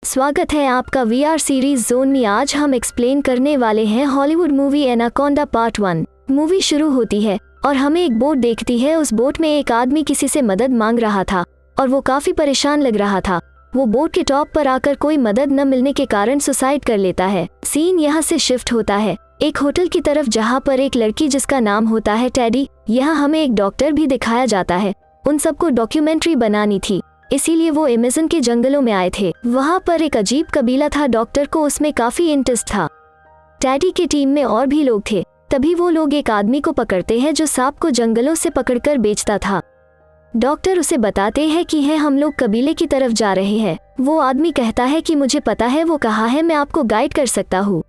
स्वागत है आपका वीआर सीरीज जोन में। आज हम एक्सप्लेन करने वाले हैं Hollywood movie anaconda part 1। Movie शुरू होती है और हमें एक बोट देखती है। उस बोट में एक आदमी किसी से मदद मांग रहा था और वो काफी परेशान लग रहा था। वो बोट के टॉप पर आकर कोई मदद न मिलने के कारण सुसाइड कर लेता है। सीन यहाँ से शिफ्ट होता है एक होटल की तरफ, जहाँ पर एक लड़की जिसका नाम होता है टेडी। यहाँ हमें एक डॉक्टर भी दिखाया जाता है। उन सबको डॉक्यूमेंट्री बनानी थी, इसीलिए वो अमेज़न के जंगलों में आए थे। वहाँ पर एक अजीब कबीला था। डॉक्टर को उसमें काफी इंटरेस्ट था। टेडी की टीम में और भी लोग थे। तभी वो लोग एक आदमी को पकड़ते हैं जो सांप को जंगलों से पकड़कर बेचता था। डॉक्टर उसे बताते हैं कि हम लोग कबीले की तरफ जा रहे हैं। वो आदमी कहता है कि मुझे पता है वो कहाँ है, मैं आपको गाइड कर सकता हूँ।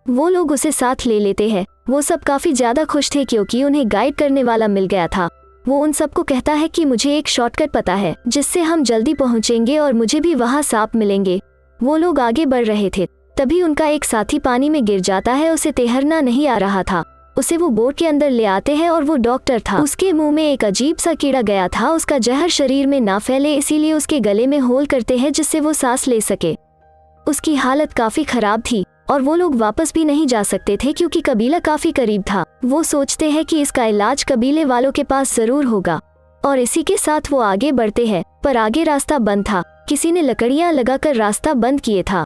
वो लोग उसे साथ ले लेते हैं। वो सब काफी ज्यादा खुश थे क्योंकि उन्हें गाइड करने वाला मिल गया था। वो उन सबको कहता है कि मुझे एक शॉर्टकट पता है जिससे हम जल्दी पहुंचेंगे और मुझे भी वहां सांप मिलेंगे। वो लोग आगे बढ़ रहे थे, तभी उनका एक साथी पानी में गिर जाता है। उसे तैरना नहीं आ रहा था। उसे वो बोट के अंदर ले आते हैं और वो डॉक्टर था। उसके मुंह में एक अजीब सा कीड़ा गया था। उसका जहर शरीर में ना फैले इसीलिए उसके गले में होल करते हैं जिससे वो सांस ले सके। उसकी हालत काफी खराब थी और वो लोग वापस भी नहीं जा सकते थे क्योंकि कबीला काफी करीब था। वो सोचते हैं कि इसका इलाज कबीले वालों के पास जरूर होगा और इसी के साथ वो आगे बढ़ते हैं, पर आगे रास्ता बंद था। किसी ने लकड़ियां लगाकर रास्ता बंद किए था।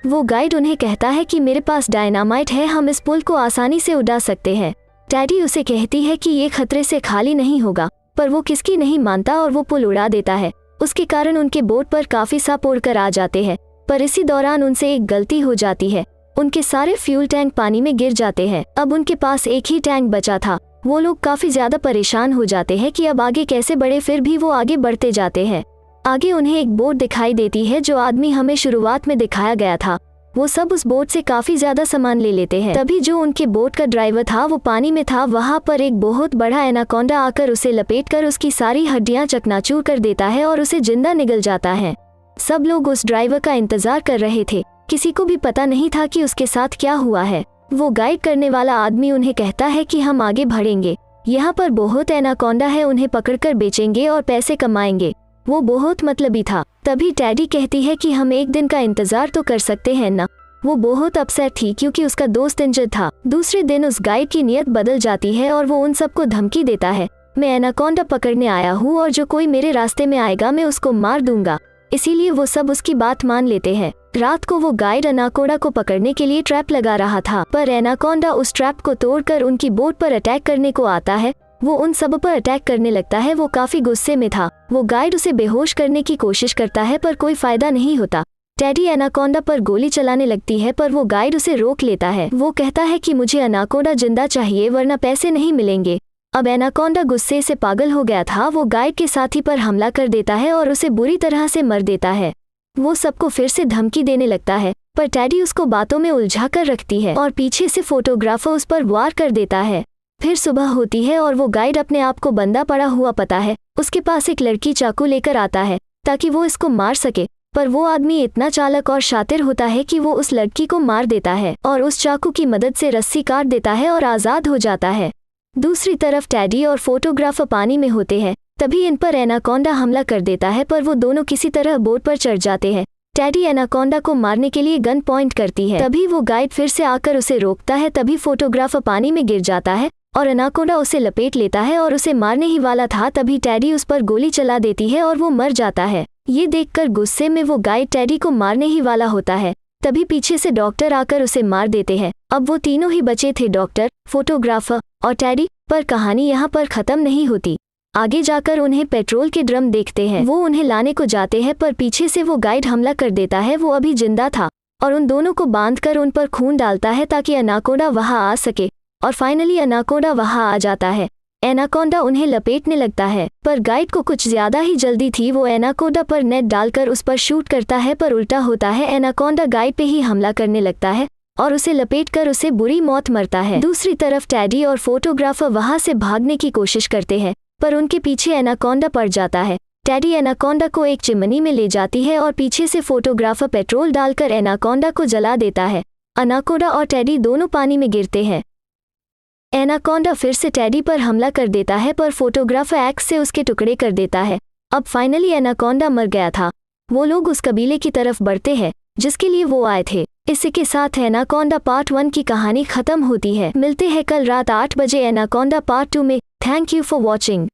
वो गाइड उन्हें कहता है कि मेरे पास डायनामाइट है, हम इस पुल को आसानी से उड़ा सकते हैं। टेडी उसे कहती है कि ये खतरे से खाली नहीं होगा, पर वो किसकी नहीं मानता और वो पुल उड़ा देता है। उसके कारण उनके बोट पर काफी सांप उड़कर आ जाते हैं, पर इसी दौरान उनसे एक गलती हो जाती है। उनके सारे फ्यूल टैंक पानी में गिर जाते हैं। अब उनके पास एक ही टैंक बचा था। वो लोग काफी ज्यादा परेशान हो जाते हैं कि अब आगे कैसे बढ़े, फिर भी वो आगे बढ़ते जाते हैं। आगे उन्हें एक बोट दिखाई देती है जो आदमी हमें शुरुआत में दिखाया गया था। वो सब उस बोट से काफी ज्यादा सामान ले लेते हैं। तभी जो उनके बोट का ड्राइवर था वो पानी में था। वहाँ पर एक बहुत बड़ा एनाकोंडा आकर उसे लपेटकर उसकी सारी हड्डियां चकनाचूर कर देता है और उसे जिंदा निगल जाता है। सब लोग उस ड्राइवर का इंतजार कर रहे थे। किसी को भी पता नहीं था कि उसके साथ क्या हुआ है। वो गाइड करने वाला आदमी उन्हें कहता है कि हम आगे बढ़ेंगे, यहाँ पर बहुत एनाकोंडा है, उन्हें पकड़कर बेचेंगे और पैसे कमाएंगे। वो बहुत मतलबी था। तभी टेडी कहती है कि हम एक दिन का इंतजार तो कर सकते हैं ना। वो बहुत अपसेट थी क्योंकि उसका दोस्त इंजर्ड था। दूसरे दिन उस गाइड की नीयत बदल जाती है और वो उन सबको धमकी देता है, मैं एनाकोंडा पकड़ने आया हूँ और जो कोई मेरे रास्ते में आएगा मैं उसको मार दूंगा। इसीलिए वो सब उसकी बात मान लेते हैं। रात को वो गाइड एनाकोंडा को पकड़ने के लिए ट्रैप लगा रहा था, पर एनाकोंडा उस ट्रैप को तोड़कर उनकी बोट पर अटैक करने को आता है। वो उन सब पर अटैक करने लगता है। वो काफी गुस्से में था। वो गाइड उसे बेहोश करने की कोशिश करता है पर कोई फायदा नहीं होता। टेडी एनाकोंडा पर गोली चलाने लगती है पर वो गाइड उसे रोक लेता है। वो कहता है कि मुझे एनाकोंडा जिंदा चाहिए वरना पैसे नहीं मिलेंगे। अब एनाकोंडा गुस्से से पागल हो गया था। वो गाइड के साथी पर हमला कर देता है और उसे बुरी तरह से मर देता है। वो सबको फिर से धमकी देने लगता है, पर टेडी उसको बातों में उलझा कर रखती है और पीछे से फोटोग्राफर उस पर वार कर देता है। फिर सुबह होती है और वो गाइड अपने आप को बंदा पड़ा हुआ पता है। उसके पास एक लड़की चाकू लेकर आता है ताकि वो इसको मार सके, पर वो आदमी इतना चालाक और शातिर होता है कि वो उस लड़की को मार देता है और उस चाकू की मदद से रस्सी काट देता है और आजाद हो जाता है। दूसरी तरफ टेडी और फोटोग्राफर पानी में होते हैं। तभी इन पर एनाकोंडा हमला कर देता है, पर वो दोनों किसी तरह बोट पर चढ़ जाते हैं। टेडी एनाकोंडा को मारने के लिए गन पॉइंट करती है। तभी वो गाइड फिर से आकर उसे रोकता है। तभी फोटोग्राफर पानी में गिर जाता है और एनाकोंडा उसे लपेट लेता है और उसे मारने ही वाला था। तभी टेडी उस पर गोली चला देती है और वो मर जाता है। ये देखकर गुस्से में वो गाइड टेडी को मारने ही वाला होता है। तभी पीछे से डॉक्टर आकर उसे मार देते हैं। अब वो तीनों ही बचे थे, डॉक्टर, फोटोग्राफर और टेडी। पर कहानी यहाँ पर खत्म नहीं होती। आगे जाकर उन्हें पेट्रोल के ड्रम देखते हैं। वो उन्हें लाने को जाते हैं पर पीछे से वो गाइड हमला कर देता है। वो अभी जिंदा था और उन दोनों को बांधकर उन पर खून डालता है ताकि एनाकोंडा वहां आ सके और फाइनली एनाकोंडा वहां आ जाता है। एनाकोंडा उन्हें लपेटने लगता है, पर गाइड को कुछ ज्यादा ही जल्दी थी। वो एनाकोंडा पर नेट डालकर उस पर शूट करता है, पर उल्टा होता है। एनाकोंडा गाइड पे ही हमला करने लगता है और उसे लपेटकर उसे बुरी मौत मरता है। दूसरी तरफ टेडी और फोटोग्राफर वहां से भागने की कोशिश करते हैं, पर उनके पीछे एनाकोंडा पड़ जाता है। टेडी एनाकोंडा को एक चिमनी में ले जाती है और पीछे से फोटोग्राफर पेट्रोल डालकर एनाकोंडा को जला देता है। एनाकोंडा और टेडी दोनों पानी में गिरते हैं। एनाकोंडा फिर से टेडी पर हमला कर देता है, पर फोटोग्राफर एक्स से उसके टुकड़े कर देता है। अब फाइनली एनाकोंडा मर गया था। वो लोग उस कबीले की तरफ बढ़ते हैं जिसके लिए वो आए थे। इसी के साथ एनाकोंडा पार्ट 1 की कहानी खत्म होती है। मिलते हैं कल रात 8 बजे एनाकोंडा पार्ट 2 में। Thank you for watching.